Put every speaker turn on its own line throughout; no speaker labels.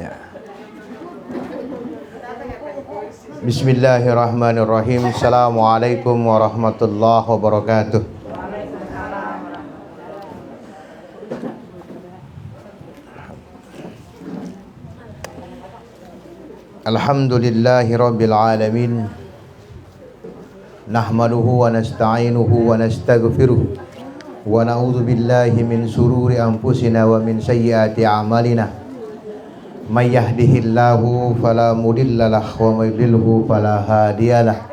Ya. Bismillahirrahmanirrahim. Assalamualaikum warahmatullahi wabarakatuh. Alhamdulillahi rabbil alamin. Nahmaduhu wa nasta'inuhu wa nastaghfiruh wa na'udzu billahi min sururi anfusina wa min sayyiati a'malina. May yahdihillahu fala mudilla lahu wa may yudlilhu fala hadiyalah.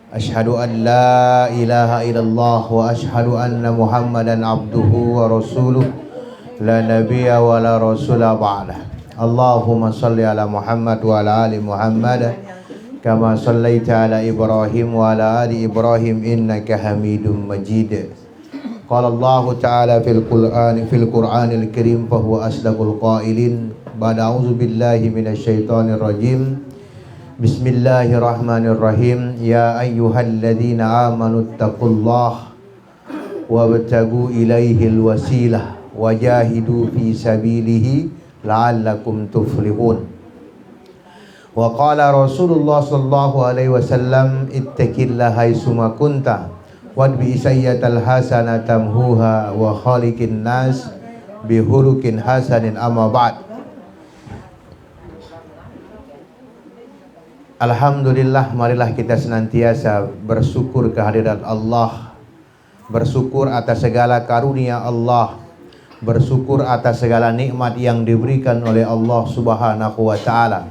Asyhadu an la ilaha illallah wa asyhadu anna Muhammadan abduhu wa rasuluh la nabiyya wa la rasula ba'dah. Allahumma salli ala Muhammad wa ala ali Muhammad kama sallaita ala Ibrahim wa ala ali Ibrahim innaka Hamidum Majid. Qala Allah Ta'ala fil Qur'anil Karim fa huwa asdaqul qailin. Ba'da a'udzu billahi minasyaitonir rajim. Bismillahirrahmanirrahim. Ya ayyuhalladzina amanu taqullaha wabtagu ilaihil wasilah wajahidu fi sabilihi la'allakum tuflihun. Wa qala Rasulullah sallallahu alaihi wasallam ittaqillaha haitsuma kunta wadbi sayyatal hasanata tamhuha wa khaliqin nas bihulukin hasanin amma ba'd. Alhamdulillah, marilah kita senantiasa bersyukur kehadirat Allah, bersyukur atas segala karunia Allah, bersyukur atas segala nikmat yang diberikan oleh Allah Subhanahu wa Ta'ala.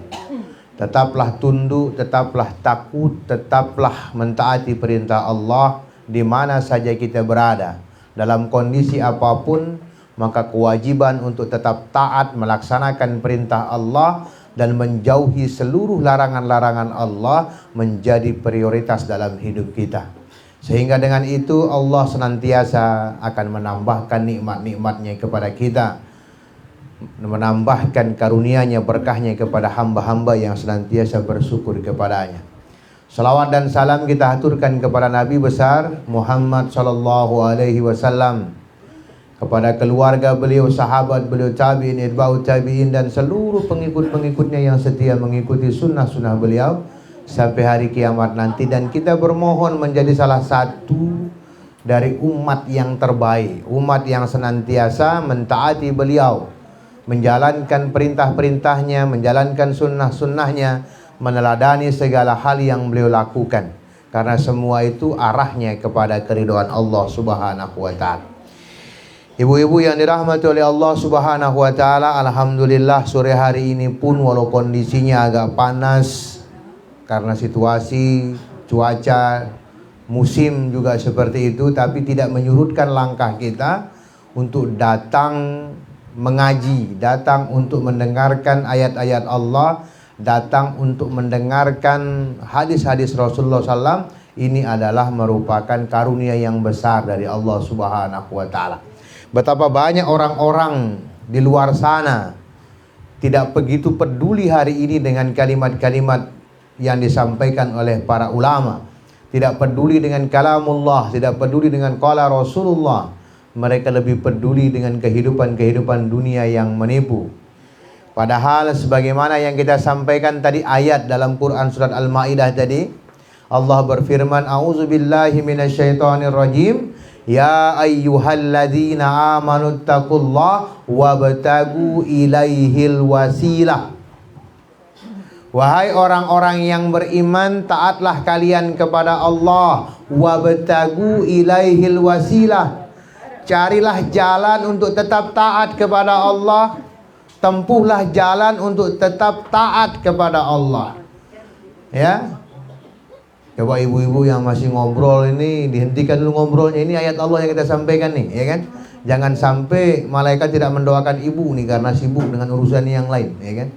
Tetaplah tunduk, tetaplah takut, tetaplah mentaati perintah Allah di mana saja kita berada. Dalam kondisi apapun, maka kewajiban untuk tetap taat melaksanakan perintah Allah dan menjauhi seluruh larangan-larangan Allah menjadi prioritas dalam hidup kita. Sehingga dengan itu Allah senantiasa akan menambahkan nikmat-nikmatnya kepada kita, menambahkan karunia-Nya, berkahnya kepada hamba-hamba yang senantiasa bersyukur kepadanya. Salawat dan salam kita haturkan kepada Nabi besar Muhammad sallallahu alaihi wasallam, kepada keluarga beliau, sahabat beliau, tabi'in, itba'ut tabi'in, dan seluruh pengikut-pengikutnya yang setia mengikuti sunnah-sunnah beliau sampai hari kiamat nanti. Dan kita bermohon menjadi salah satu dari umat yang terbaik, umat yang senantiasa mentaati beliau, menjalankan perintah-perintahnya, menjalankan sunnah-sunnahnya, meneladani segala hal yang beliau lakukan, karena semua itu arahnya kepada keridhaan Allah Subhanahu wa Ta'ala. Ibu-ibu yang dirahmati oleh Allah Subhanahu wa Ta'ala, alhamdulillah sore hari ini pun walau kondisinya agak panas karena situasi cuaca musim juga seperti itu, tapi tidak menyurutkan langkah kita untuk datang mengaji, datang untuk mendengarkan ayat-ayat Allah, datang untuk mendengarkan hadis-hadis Rasulullah SAW. Ini adalah merupakan karunia yang besar dari Allah Subhanahu wa Ta'ala. Betapa banyak orang-orang di luar sana tidak begitu peduli hari ini dengan kalimat-kalimat yang disampaikan oleh para ulama, tidak peduli dengan kalamullah, tidak peduli dengan qala Rasulullah. Mereka lebih peduli dengan kehidupan-kehidupan dunia yang menipu. Padahal sebagaimana yang kita sampaikan tadi ayat dalam Quran surat Al-Maidah tadi, Allah berfirman, a'udzubillahi minasyaitonirrajim. Ya ayyuhalladzina amanu taqullaha wabtagu ilaihil wasilah. Wahai orang-orang yang beriman, taatlah kalian kepada Allah. Wabtagu ilaihil wasilah. Carilah jalan untuk tetap taat kepada Allah. Tempuhlah jalan untuk tetap taat kepada Allah. Ya. Coba ibu-ibu yang masih ngobrol ini, dihentikan dulu ngobrolnya. Ini ayat Allah yang kita sampaikan nih, ya kan? Jangan sampai malaikat tidak mendoakan ibu nih karena sibuk dengan urusan yang lain, ya kan?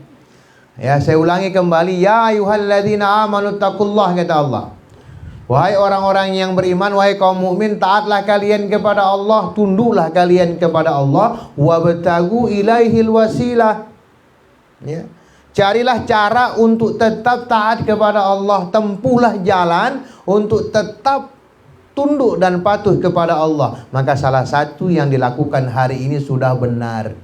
Ya, saya ulangi kembali, ya ayyuhalladzina amanu taqullah, kata Allah. Wahai orang-orang yang beriman, wahai kaum mukmin, taatlah kalian kepada Allah, tunduklah kalian kepada Allah, wabtagu ilaihil wasilah. Ya. Carilah cara untuk tetap taat kepada Allah, tempuhlah jalan untuk tetap tunduk dan patuh kepada Allah. Maka salah satu yang dilakukan hari ini sudah benar,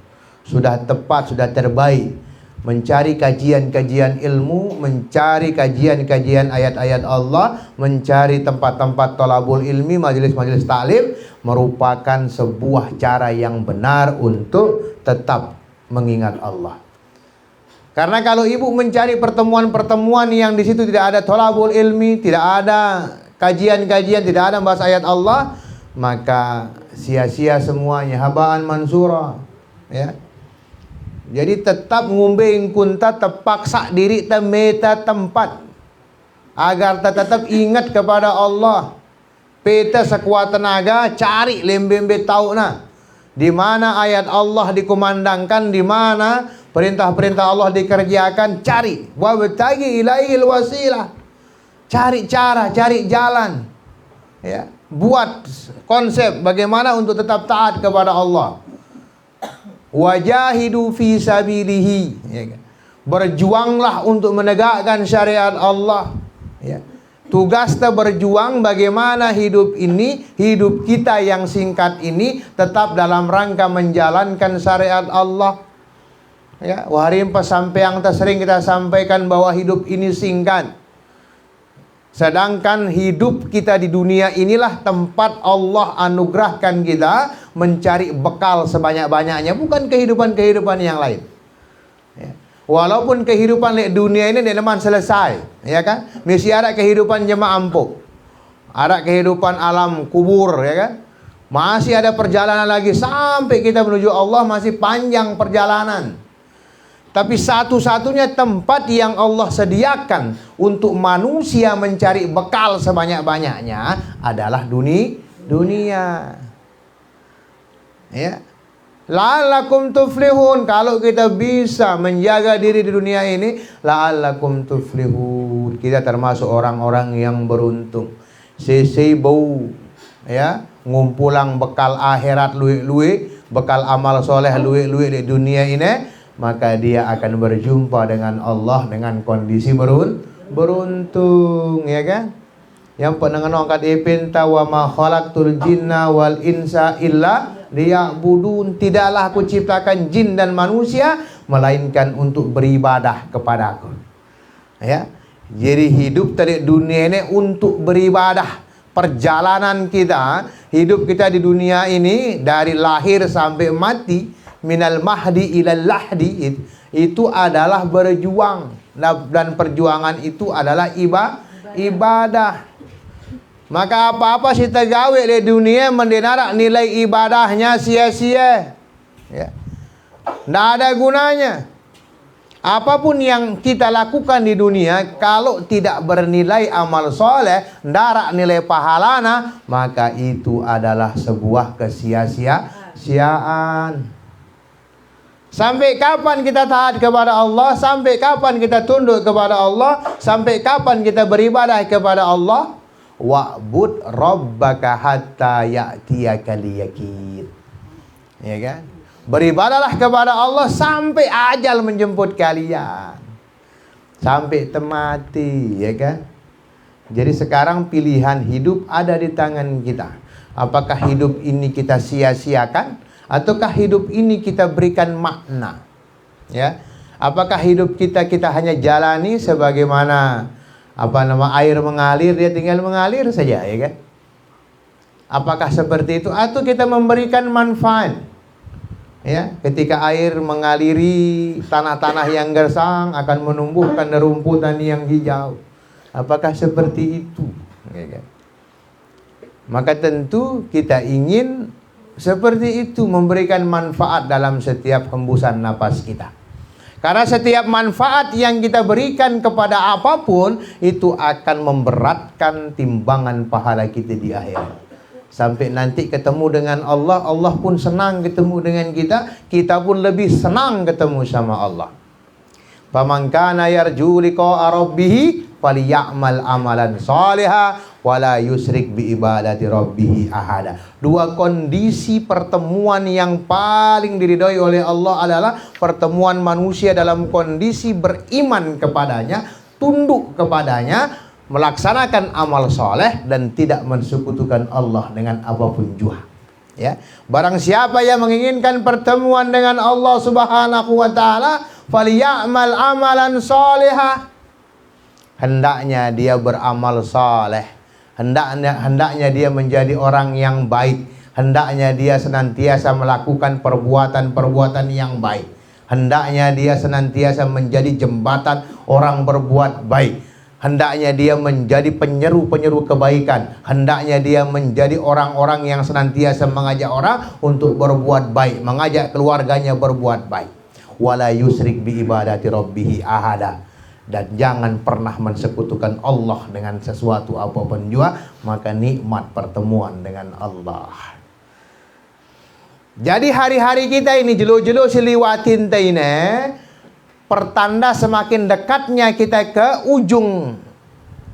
sudah tepat, sudah terbaik. mencari kajian-kajian ilmu, mencari kajian-kajian ayat-ayat Allah, mencari tempat-tempat thalabul ilmi, majelis-majelis taklim, merupakan sebuah cara yang benar untuk tetap mengingat Allah. Karena kalau ibu mencari pertemuan-pertemuan yang di situ tidak ada thalabul ilmi, tidak ada kajian-kajian, tidak ada bahas ayat Allah, maka sia-sia semuanya, habaan mansura, ya. Jadi tetap ngumbing kunta terpaksa diri temeta tempat agar tetap ingat kepada Allah. Peta sekuat tenaga cari lembembe tahu nah di mana ayat Allah dikumandangkan, di mana perintah-perintah Allah dikerjakan, cari wa batagi ilaihil wasilah. Cari cara, cari jalan. Ya, buat konsep bagaimana untuk tetap taat kepada Allah. Wajahidu fi sabilihi, ya kan? Berjuanglah untuk menegakkan syariat Allah, ya. Tugas kita berjuang bagaimana hidup ini, hidup kita yang singkat ini tetap dalam rangka menjalankan syariat Allah, ya. Waharim pasampaian sering kita sampaikan bahwa hidup ini singkat, sedangkan hidup kita di dunia inilah tempat Allah anugerahkan kita mencari bekal sebanyak-banyaknya, bukan kehidupan-kehidupan yang lain, ya. Walaupun kehidupan di dunia ini tidak selesai, ya kan? Mesti ada kehidupan jemaah ampuk, ada kehidupan alam kubur, ya kan? Masih ada perjalanan lagi sampai kita menuju Allah, masih panjang perjalanan. Tapi satu-satunya tempat yang Allah sediakan untuk manusia mencari bekal sebanyak-banyaknya adalah dunia. Ya. La'allakum tuflihun. Kalau kita bisa menjaga diri di dunia ini, la'allakum tuflihun. Kita termasuk orang-orang yang beruntung. Sisi bau, ya, ngumpulang bekal akhirat luwe-luwe, bekal amal soleh luwe-luwe di dunia ini, maka dia akan berjumpa dengan Allah dengan kondisi beruntung, ya kan? Yang pendengar angkat ipinta wa ma khalaqtul jinna wal insa illa liya'budun. Tidaklah aku ciptakan jin dan manusia melainkan untuk beribadah kepadaku. Ya. Jadi hidup dari dunia ini untuk beribadah. Perjalanan kita, hidup kita di dunia ini dari lahir sampai mati, minal mahdi ilal lahdi, itu adalah berjuang, dan perjuangan itu adalah ibadah. Maka apa-apa kita gawe di dunia mendenarak nilai ibadahnya sia-sia, ya. Tidak ada gunanya. Apapun yang kita lakukan di dunia, kalau tidak bernilai amal soleh, ndarak nilai pahalana, maka itu adalah sebuah kesia-siaan. Sampai kapan kita taat kepada Allah? Sampai kapan kita tunduk kepada Allah? Sampai kapan kita beribadah kepada Allah? Wa'bud rabbaka hatta ya'tiyakal yaqin. Ya kan? Beribadahlah kepada Allah sampai ajal menjemput kalian. Sampai temati, ya kan? Jadi sekarang pilihan hidup ada di tangan kita. Apakah hidup ini kita sia-siakan, ataukah hidup ini kita berikan makna? Ya. Apakah hidup kita hanya jalani sebagaimana air mengalir, dia tinggal mengalir saja, ya kan? Apakah seperti itu, atau kita memberikan manfaat? Ya, ketika air mengaliri tanah-tanah yang gersang akan menumbuhkan rumputan yang hijau. Apakah seperti itu? Ya kan? Maka tentu kita ingin seperti itu, memberikan manfaat dalam setiap hembusan napas kita. Karena setiap manfaat yang kita berikan kepada apapun, itu akan memberatkan timbangan pahala kita di akhirat. Sampai nanti ketemu dengan Allah, Allah pun senang ketemu dengan kita, kita pun lebih senang ketemu sama Allah. Faman kana yarju liqa'a rabbih falyamal amalan shalihan wala yusrik bi ibadati rabbih ahada. Dua kondisi pertemuan yang paling diridhoi oleh Allah adalah pertemuan manusia dalam kondisi beriman kepadanya, tunduk kepadanya, melaksanakan amal soleh, dan tidak mensekutukan Allah dengan apapun jua. Ya, barang siapa yang menginginkan pertemuan dengan Allah Subhanahu wa taala, falyamal amalan shalihah. Hendaknya dia beramal saleh. Hendaknya dia menjadi orang yang baik. Hendaknya dia senantiasa melakukan perbuatan-perbuatan yang baik. Hendaknya dia senantiasa menjadi jembatan orang berbuat baik. Hendaknya dia menjadi penyeru-penyeru kebaikan. Hendaknya dia menjadi orang-orang yang senantiasa mengajak orang untuk berbuat baik, mengajak keluarganya berbuat baik. Wala yusrik bi ibadati rabbih ahada. Dan jangan pernah mensekutukan Allah dengan sesuatu apapun juga, maka nikmat pertemuan dengan Allah. Jadi hari-hari kita ini jelo-jelo seliwatin ini pertanda semakin dekatnya kita ke ujung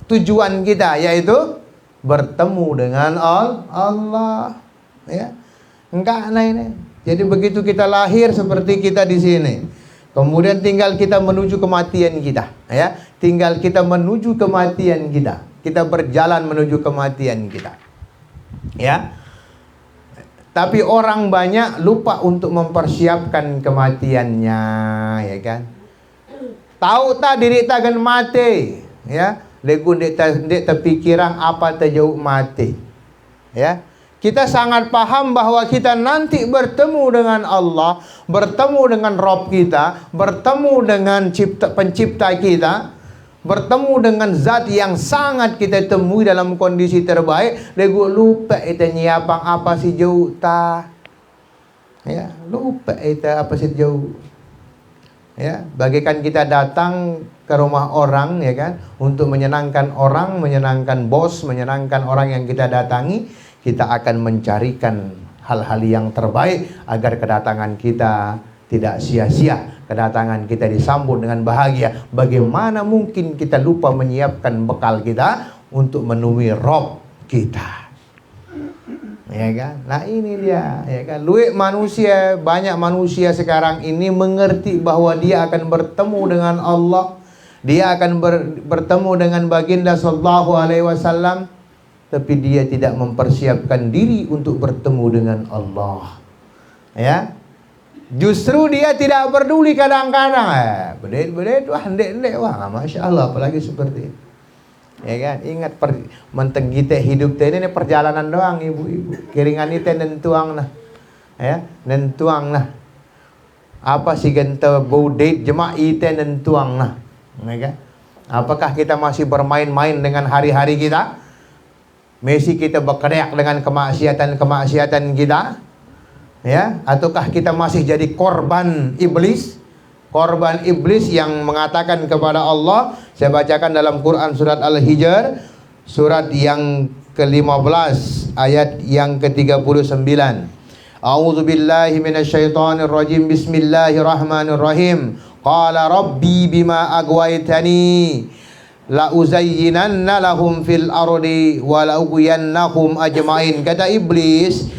tujuan kita, yaitu bertemu dengan Allah. Ya, enggak nah ini. Jadi begitu kita lahir seperti kita di sini. Kemudian tinggal kita menuju kematian kita, ya. Tinggal kita menuju kematian kita. Kita berjalan menuju kematian kita. Ya. Tapi orang banyak lupa untuk mempersiapkan kematiannya, ya kan? Tahu tak diri tak akan mati, ya. Legu dek terpikiran apa terjauh mati, ya. Kita sangat paham bahwa kita nanti bertemu dengan Allah, bertemu dengan Rabb kita, bertemu dengan pencipta kita, bertemu dengan zat yang sangat kita temui dalam kondisi terbaik. Legu lupa kita nyiapang apa si jauh ta, ya. Lupa kita apa si jauh. Ya, bagaikan kita datang ke rumah orang, ya kan, untuk menyenangkan orang, menyenangkan bos, menyenangkan orang yang kita datangi, kita akan mencarikan hal-hal yang terbaik agar kedatangan kita tidak sia-sia, kedatangan kita disambut dengan bahagia. Bagaimana mungkin kita lupa menyiapkan bekal kita untuk menemui Rob kita? Ya kan? Nah ini dia, ya kan? Luik manusia, banyak manusia sekarang ini mengerti bahwa dia akan bertemu dengan Allah, dia akan bertemu dengan baginda sallallahu alaihi wasallam, tapi dia tidak mempersiapkan diri untuk bertemu dengan Allah. Ya. Justru dia tidak peduli kadang-kadang. Bedet, wah, ndek, wah, masya Allah, apalagi seperti itu. Ya kan, ingat menteng kita hidup ini perjalanan doang, ibu-ibu. Kiringan itu nentuang nah, ya, nentuang nah. Apa sih genta baudet jemaah itu nentuang nah, ya kan? Apakah kita masih bermain-main dengan hari-hari kita? Masih kita berkeriak dengan kemaksiatan kita, ya? Ataukah kita masih jadi korban iblis? Korban iblis yang mengatakan kepada Allah, saya bacakan dalam Quran surat Al-Hijr, surat yang ke-15 ayat yang ke-39. A'udzu billahi minasyaitonir rajim. Bismillahirrahmanirrahim. Qala rabbi bima aghwaytani la uzayyinanna lahum fil ardi wa la ughwiyannahum ajmain. Kata iblis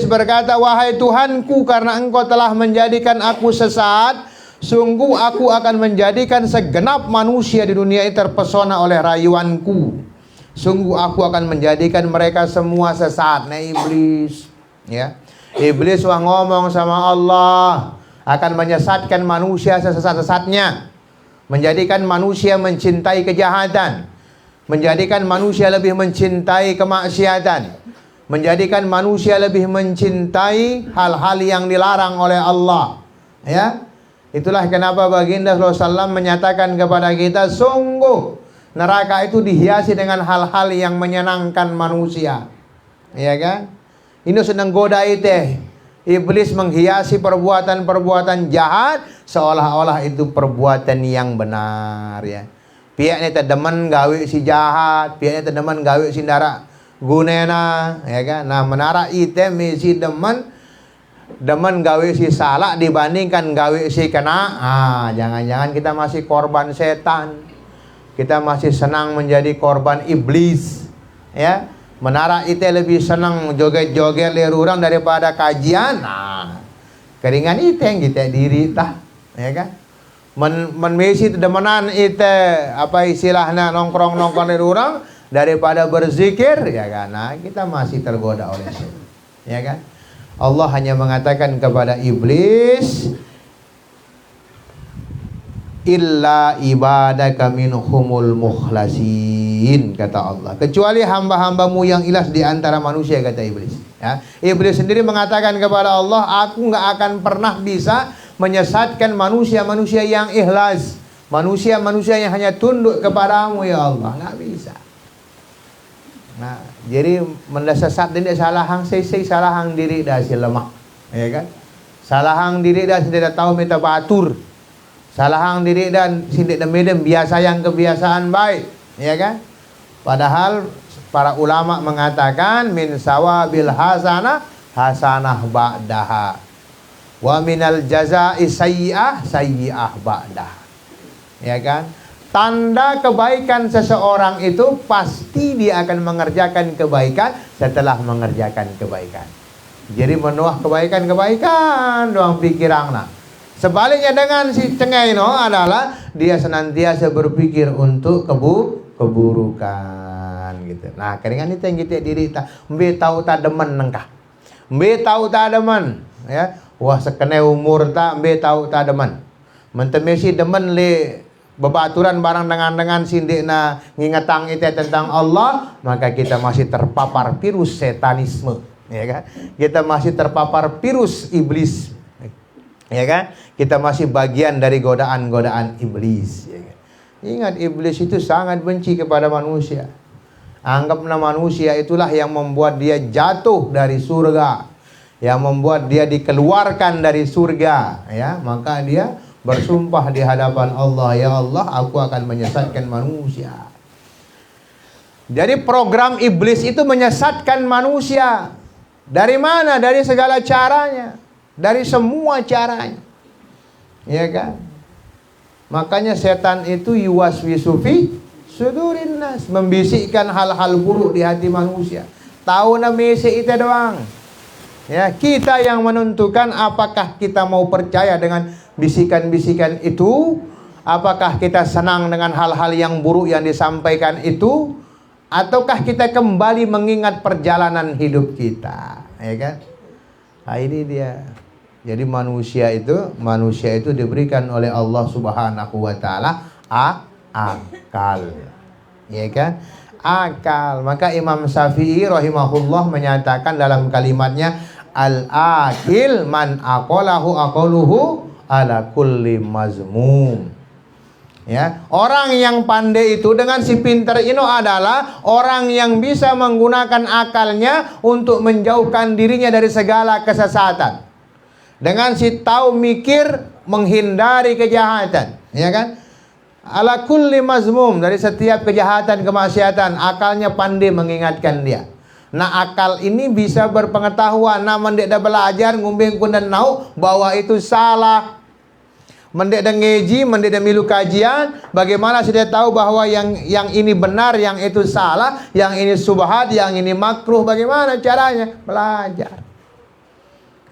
berkata, wahai Tuhanku, karena engkau telah menjadikan aku sesat, sungguh aku akan menjadikan segenap manusia di dunia ini terpesona oleh rayuanku. Sungguh aku akan menjadikan mereka semua sesat. Nah iblis, ya, iblis wah ngomong sama Allah, akan menyesatkan manusia sesat-sesatnya, menjadikan manusia mencintai kejahatan, menjadikan manusia lebih mencintai kemaksiatan, menjadikan manusia lebih mencintai hal-hal yang dilarang oleh Allah. Ya, itulah kenapa baginda SAW menyatakan kepada kita, sungguh neraka itu dihiasi dengan hal-hal yang menyenangkan manusia. Ya kan? Ini sedang goda itu. Iblis menghiasi perbuatan-perbuatan jahat seolah-olah itu perbuatan yang benar, ya. Pihaknya terdemen gawe si jahat, pihaknya terdemen gawe si ndara gunena, ya kan? Nah, menara itu misi demen gawe si salah dibandingkan gawe si kena. Jangan-jangan kita masih korban setan. Kita masih senang menjadi korban iblis, ya. Menara itu lebih senang joget-joget lerurang daripada kajian. Keringan itu yang kita diri tah, ya kan? Mesi demenan itu apa istilahnya nongkrong-nongkrong lerurang daripada berzikir, ya kan? Nah, kita masih tergoda oleh setan, ya kan? Allah hanya mengatakan kepada iblis, illa ibadaka minhumul mukhlasin, kata Allah, kecuali hamba-hambamu yang ikhlas di antara manusia, kata iblis. Ya. Iblis sendiri mengatakan kepada Allah, aku nggak akan pernah bisa menyesatkan manusia-manusia yang ikhlas, manusia-manusia yang hanya tunduk kepadamu ya Allah, nggak bisa. Nah, jadi mendasar tidak salah hang sei salah hang diri dah si lemah, ya kan? Salah hang diri dah tidak tahu meta batur. Salah hang diri dan sindik demedem biasa yang kebiasaan baik, ya kan? Padahal para ulama mengatakan min sawabil hasanah hasanah ba'daha wa minal jazaa'i sayyi'ah ba'daha. Ya kan? Tanda kebaikan seseorang itu pasti dia akan mengerjakan kebaikan setelah mengerjakan kebaikan. Jadi menuah kebaikan-kebaikan doang pikiranna. Sebaliknya dengan si cengeng adalah dia senantiasa berpikir untuk keburukan gitu. Nah, keringan itu yang kita diri ta mbe tahu ta demen nengkah. Mbe tahu ta demen ya. Wah sekene umur ta mbe tahu ta demen. Mentemesi demen le bebaturan barang dengan sindikna ngingetang itu tentang Allah, maka kita masih terpapar virus setanisme, ya kan? Kita masih terpapar virus iblis, ya kan? Kita masih bagian dari godaan-godaan iblis, ya kan? Ingat, iblis itu sangat benci kepada manusia. Anggaplah manusia itulah yang membuat dia jatuh dari surga, yang membuat dia dikeluarkan dari surga, ya. Maka dia bersumpah di hadapan Allah, ya Allah, aku akan menyesatkan manusia. Jadi program iblis itu menyesatkan manusia. Dari mana? Dari segala caranya, dari semua caranya, ya kan? Makanya setan itu yuwaswisu fi sudurin nas, membisikkan hal-hal buruk di hati manusia. Tahu namanya itu doang. Ya, kita yang menentukan apakah kita mau percaya dengan bisikan-bisikan itu, apakah kita senang dengan hal-hal yang buruk yang disampaikan itu, ataukah kita kembali mengingat perjalanan hidup kita, ya kan? Nah, ini dia. Jadi manusia itu diberikan oleh Allah Subhanahu wa taala akal. Ya kan? Akal. Maka Imam Syafi'i rahimahullah menyatakan dalam kalimatnya, al-akil man aqalahu aqaluhu ala kulli mazmum. Ya, orang yang pandai itu dengan si pintar ini adalah orang yang bisa menggunakan akalnya untuk menjauhkan dirinya dari segala kesesatan. Dengan si tahu mikir menghindari kejahatan, ya kan? Ala kulli mazmum, dari setiap kejahatan kemaksiatan, akalnya pandai mengingatkan dia. Nah, akal ini bisa berpengetahuan. Nah, mendek dah belajar ngumbing kundan nau bahwa itu salah. Mendek dah ngeji, mendek dah milu kajian, bagaimana sudah tahu bahwa yang ini benar, yang itu salah, yang ini subhat, yang ini makruh, bagaimana caranya? Belajar.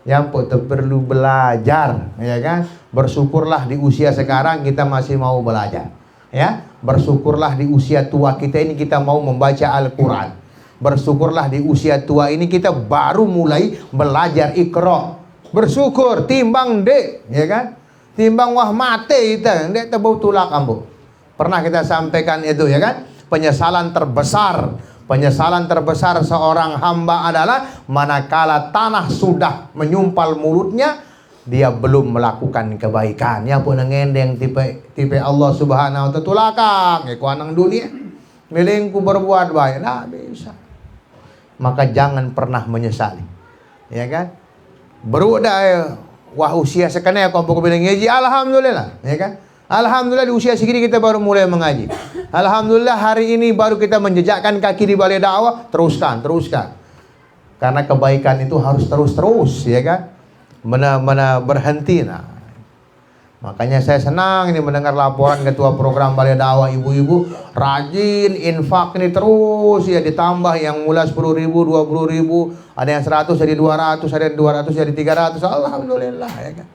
Yang perlu belajar, ya kan? Bersyukurlah di usia sekarang kita masih mau belajar, ya. Bersyukurlah di usia tua kita ini kita mau membaca Al-Quran. Bersyukurlah di usia tua ini kita baru mulai belajar Iqra. Bersyukur timbang dek, ya kan? Timbang wah mate kita, dek tebau tulak ambo. Pernah kita sampaikan itu, ya kan? Penyesalan terbesar seorang hamba adalah manakala tanah sudah menyumpal mulutnya, dia belum melakukan kebaikan. Ya pun ngendeng tipe Allah Subhanahu wa taala tulakang ekuanang dunia. Milingku berbuat baik, nah bisa. Maka jangan pernah menyesali, ya kan? Berudah wah usia sekene aku bilang ngaji, alhamdulillah, ya kan? Alhamdulillah di usia segini kita baru mulai mengaji. Alhamdulillah hari ini baru kita menjejakkan kaki di balai dakwah. Teruskan. Karena kebaikan itu harus terus, ya kan? Mana berhenti. Nah, makanya saya senang ini mendengar laporan ketua program balai dakwah, ibu-ibu rajin infak ini terus ya, ditambah yang mula 10.000, 20.000, ada yang 100 jadi 200, ada yang 200 jadi 300. Alhamdulillah, ya kan?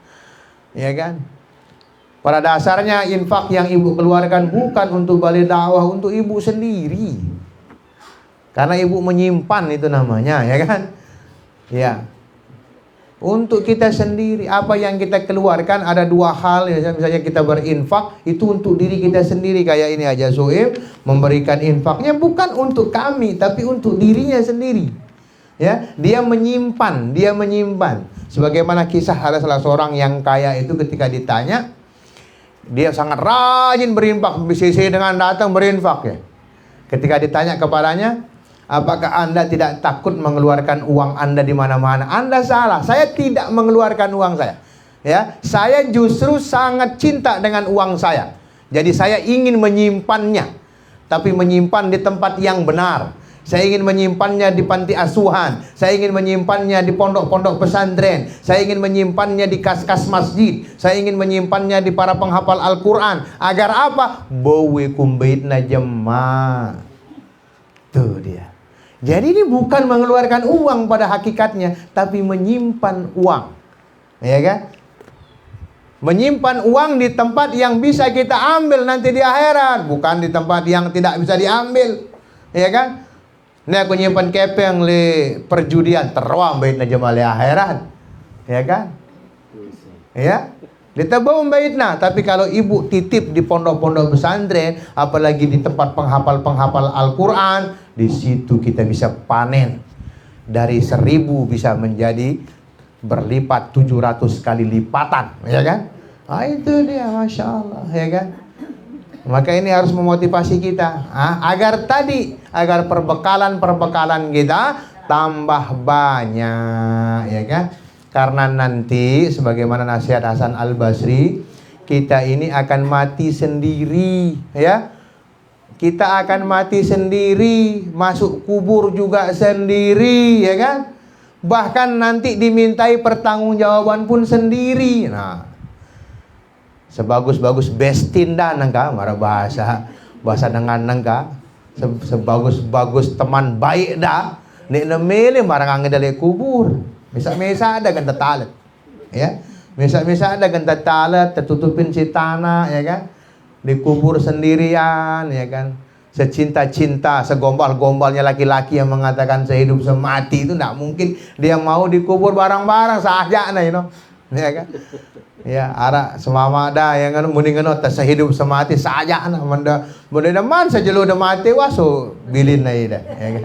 Ya kan? Pada dasarnya infak yang ibu keluarkan bukan untuk balai dakwah, untuk ibu sendiri. Karena ibu menyimpan itu namanya, ya kan? Ya. Untuk kita sendiri, apa yang kita keluarkan ada dua hal ya. Misalnya kita berinfak, itu untuk diri kita sendiri. Kayak ini aja Soeb memberikan infaknya bukan untuk kami, tapi untuk dirinya sendiri. Ya, dia menyimpan. Sebagaimana kisah ada salah seorang yang kaya itu ketika ditanya, dia sangat rajin berinfak, sisi dengan datang berinfak ya. Ketika ditanya kepadanya, apakah Anda tidak takut mengeluarkan uang Anda di mana-mana? Anda salah. Saya tidak mengeluarkan uang saya. Ya, saya justru sangat cinta dengan uang saya. Jadi saya ingin menyimpannya, tapi menyimpan di tempat yang benar. Saya ingin menyimpannya di panti asuhan. Saya ingin menyimpannya di pondok-pondok pesantren. Saya ingin menyimpannya di kas-kas masjid. Saya ingin menyimpannya di para penghafal Al-Quran. Agar apa? Bawikum baitna jemma. Tuh dia. Jadi ini bukan mengeluarkan uang pada hakikatnya, tapi menyimpan uang. Ya kan? Menyimpan uang di tempat yang bisa kita ambil nanti di akhirat, bukan di tempat yang tidak bisa diambil. Ya kan? Ini aku nyimpan kepeng le perjudian teruang baitna jamal akhirat. Ya kan? Ya. Ditabung baitna, tapi kalau ibu titip di pondok-pondok pesantren, apalagi di tempat penghafal-penghafal Al-Quran, di situ kita bisa panen. Dari 1000 bisa menjadi berlipat 700 kali lipatan, ya kan? Ah, itu dia, Masya Allah, ya kan? Maka ini harus memotivasi kita, agar perbekalan kita tambah banyak, ya kan? Karena nanti sebagaimana nasihat Hasan Al-Basri, kita ini akan mati sendiri, ya. Kita akan mati sendiri, masuk kubur juga sendiri, ya kan? Bahkan nanti dimintai pertanggungjawaban pun sendiri. Nah, sebagus-bagus bestin dah nangka, marah bahasa dengan nangka, sebagus-bagus teman baik dah, nek nemele marang angedale kubur. Misa-misa ada ganda talat, ya. Misa-misa ada ganda talat, tertutupin si tanah, ya kan. Dikubur sendirian, ya kan. Secinta-cinta, segombal-gombalnya laki-laki yang mengatakan sehidup semati itu tidak mungkin dia mau dikubur bareng-bareng saja, you know. Ya kan. Ya, ara semama dah yang kan mending sehidup semati saja nah menda man saja lu udah mati waso bilin na ida, ya kan.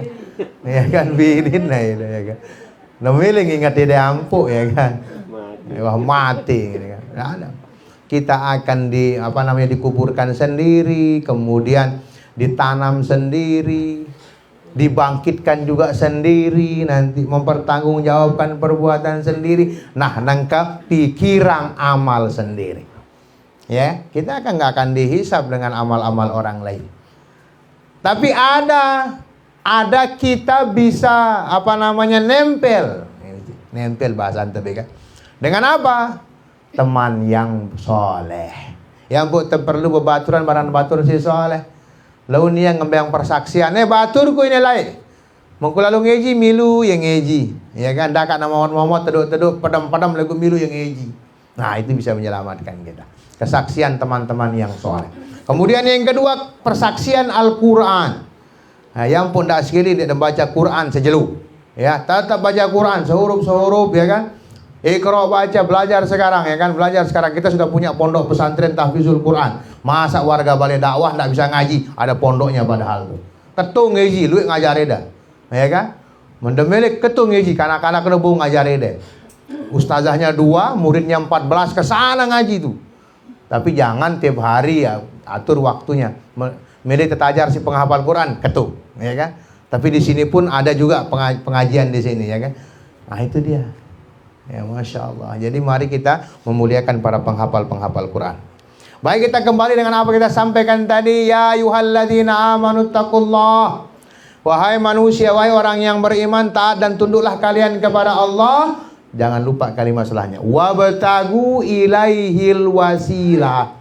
Ya kan bilin na ida, ya kan. Namanya ingat dia ampuh, ya kan. Mati gitu kan. Nah, kita akan dikuburkan sendiri, kemudian ditanam sendiri, dibangkitkan juga sendiri, nanti mempertanggungjawabkan perbuatan sendiri. Nah, nangka pikiran amal sendiri. Ya, kita nggak akan dihisap dengan amal-amal orang lain. Tapi ada kita bisa nempel bahasa antabe kan. Dengan apa? Teman yang soleh. Yang perlu bebaturan barang batur si soleh. Lalu ni yang ngembang persaksian. Batur ku ini lain. Mengkulalu ngeji milu yang ngeji. Ya kan, dakat nama momot teduk-teduk padam-padam lagu milu yang ngeji. Nah, itu bisa menyelamatkan kita. Kesaksian teman-teman yang soleh. Kemudian yang kedua, persaksian Al-Quran. Nah, yang pun tak sekali dia baca Quran sejelu. Ya, tetap baca Quran sehuruf-sehuruf, ya kan. Iqra baca, belajar sekarang, ya kan. Belajar sekarang, kita sudah punya pondok pesantren tahfizul Quran. Masa warga balai dakwah tak bisa ngaji? Ada pondoknya padahal tuh. Ketung ngaji, lu ngajar dah. Ya kan? Mendemelik ketung ngaji, kanak-kanak kena bung ngajar dah. Ustazahnya 2, muridnya 14 ke sana ngaji tuh. Tapi jangan tiap hari ya, atur waktunya. Mede tetajar si penghafal Quran ketuk, ya kan? Tapi di sini pun ada juga pengajian di sini, ya kan? Nah, itu dia. Ya, Masya Allah. Jadi mari kita memuliakan para penghafal Quran. Baik, kita kembali dengan apa kita sampaikan tadi. Ya ayyuhalladzina amanu taqullah. Wahai manusia, wahai orang yang beriman, taat dan tunduklah kalian kepada Allah. Jangan lupa kalimat setelahnya. Wabtagu ilaihil wasilah.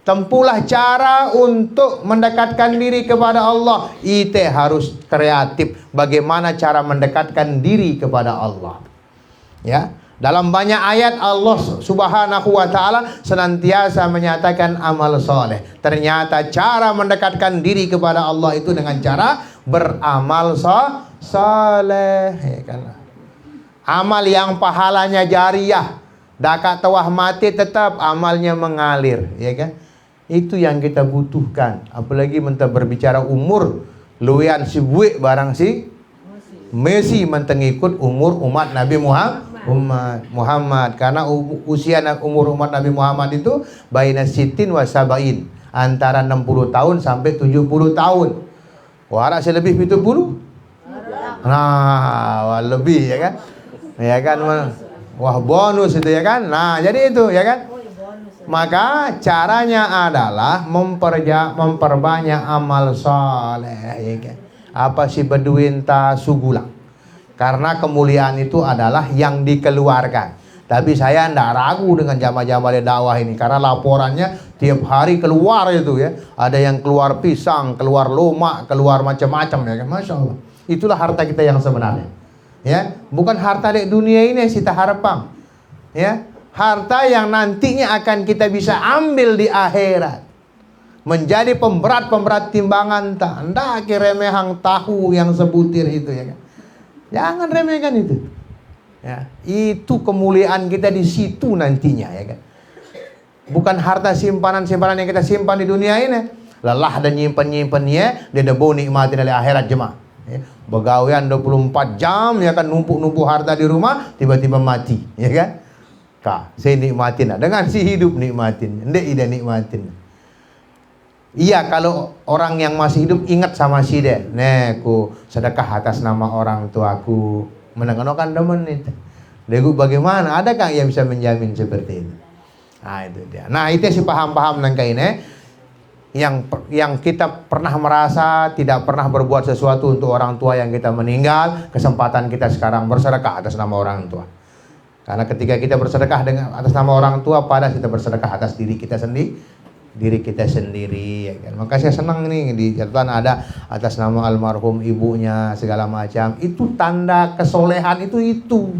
Tempuhlah cara untuk mendekatkan diri kepada Allah. Itu harus kreatif. Bagaimana cara mendekatkan diri kepada Allah. Ya, dalam banyak ayat Allah Subhanahu wa taala senantiasa menyatakan amal soleh. Ternyata cara mendekatkan diri kepada Allah itu dengan cara beramal soleh, ya kan? Amal yang pahalanya jariah, dakat tawah mati tetap amalnya mengalir, ya kan? Itu yang kita butuhkan. Apalagi mentah berbicara umur, luian si buik barang si Messi mentengikut umur umat Nabi Muhammad. Karena usia umur umat Nabi Muhammad itu baina sitin wa sabain, antara 60 tahun sampai 70 tahun. Wah, selebih 70. Nah, wah, lebih ya kan? Ya kan? Wah, bonus itu ya kan? Nah, jadi itu ya kan? Maka caranya adalah memperbanyak amal saleh, ya kan? Apa si beduin ta sugulang. Karena kemuliaan itu adalah yang dikeluarkan. Tapi saya tidak ragu dengan jamaah-jamaah dakwah ini, karena laporannya tiap hari keluar itu ya. Ada yang keluar pisang, keluar lomak, keluar macam-macam ya kan. Masya Allah. Itulah harta kita yang sebenarnya. Ya, bukan harta di dunia ini yang kita harapkan. Ya, harta yang nantinya akan kita bisa ambil di akhirat. Menjadi pemberat timbangan tak. Ndak remehang tahu yang sebutir itu ya kan. Jangan remehkan itu. Ya, itu kemuliaan kita di situ nantinya ya kan. Bukan harta simpanan-simpanan yang kita simpan di dunia ini. Lelah dan nyimpan-nyimpannya, dia dah bau nikmatin dari akhirat jemaah. Ya, begawean 24 jam ya kan, numpuk-numpuk harta di rumah, tiba-tiba mati, ya kan? Kak, saya nikmatin lah. Dengan si hidup nikmatin, ndek ida nikmatin. Iya, kalau orang yang masih hidup ingat sama si dia. Nek, ku sedekah atas nama orang tuaku. Menenganokan teman itu. Degu bagaimana? Adakah yang bisa menjamin seperti itu? Nah, itu dia. Nah, itu si paham-paham nangka ini. Yang kita pernah merasa tidak pernah berbuat sesuatu untuk orang tua yang kita meninggal, kesempatan kita sekarang bersedekah atas nama orang tua. Karena ketika kita bersedekah dengan atas nama orang tua, pada kita bersedekah atas diri kita sendiri, ya kan? Maka saya senang nih di catatan ada atas nama almarhum ibunya segala macam. Itu tanda kesolehan itu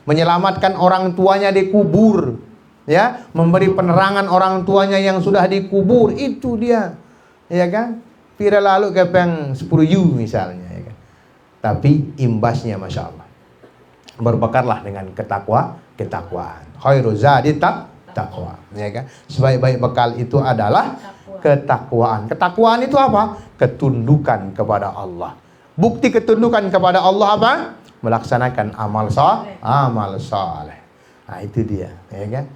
menyelamatkan orang tuanya di kubur, ya, memberi penerangan orang tuanya yang sudah dikubur, itu dia, ya kan? Pira lalu kepeng 10 yu misalnya, ya kan? Tapi imbasnya masya Allah, berbekarlah dengan ketakwaan. Khairu zadi takwa, ya kan? Sebaik-baik bekal itu adalah ketakwaan. Ketakwaan itu apa? Ketundukan kepada Allah. Bukti ketundukan kepada Allah apa? Melaksanakan amal saleh. Nah, itu dia, ya kan?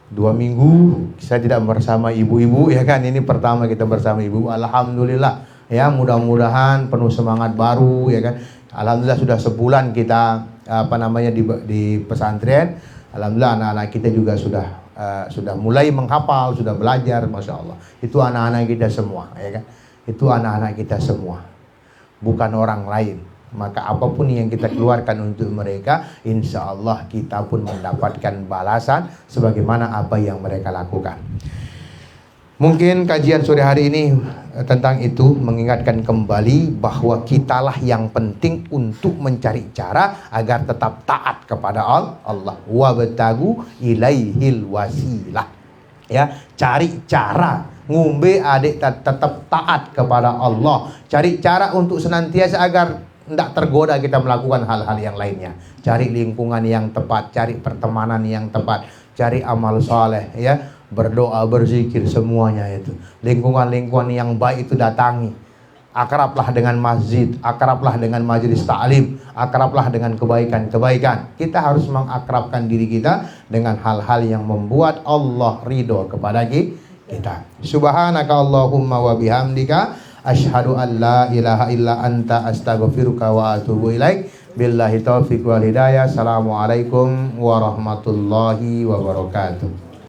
2 minggu saya tidak bersama ibu-ibu, ya kan? Ini pertama kita bersama ibu. Alhamdulillah, ya, mudah-mudahan penuh semangat baru, ya kan? Alhamdulillah sudah sebulan kita di pesantren. Alhamdulillah anak-anak kita juga sudah mulai menghafal, sudah belajar, masya Allah. Itu anak-anak kita semua, ya kan? Itu anak-anak kita semua, bukan orang lain. Maka apapun yang kita keluarkan untuk mereka, insya Allah kita pun mendapatkan balasan sebagaimana apa yang mereka lakukan. Mungkin kajian sore hari ini tentang itu mengingatkan kembali bahwa kitalah yang penting untuk mencari cara agar tetap taat kepada Allah. Wabtagu ilaihil wasilah. Ya, cari cara ngumbe adik tetap taat kepada Allah. Cari cara untuk senantiasa agar tidak tergoda kita melakukan hal-hal yang lainnya. Cari lingkungan yang tepat, cari pertemanan yang tepat, cari amal saleh, ya. Berdoa, berzikir, semuanya itu. Lingkungan-lingkungan yang baik itu datangi. Akrablah dengan masjid, akrablah dengan majelis ta'lim, akrablah dengan kebaikan-kebaikan. Kita harus mengakrabkan diri kita dengan hal-hal yang membuat Allah ridho kepada kita. Subhanaka Allahumma wa bihamdika asyhadu an la ilaha illa anta astaghfiruka wa atubu ilaik. Billahi taufiq wal hidayah. Assalamualaikum warahmatullahi wabarakatuh.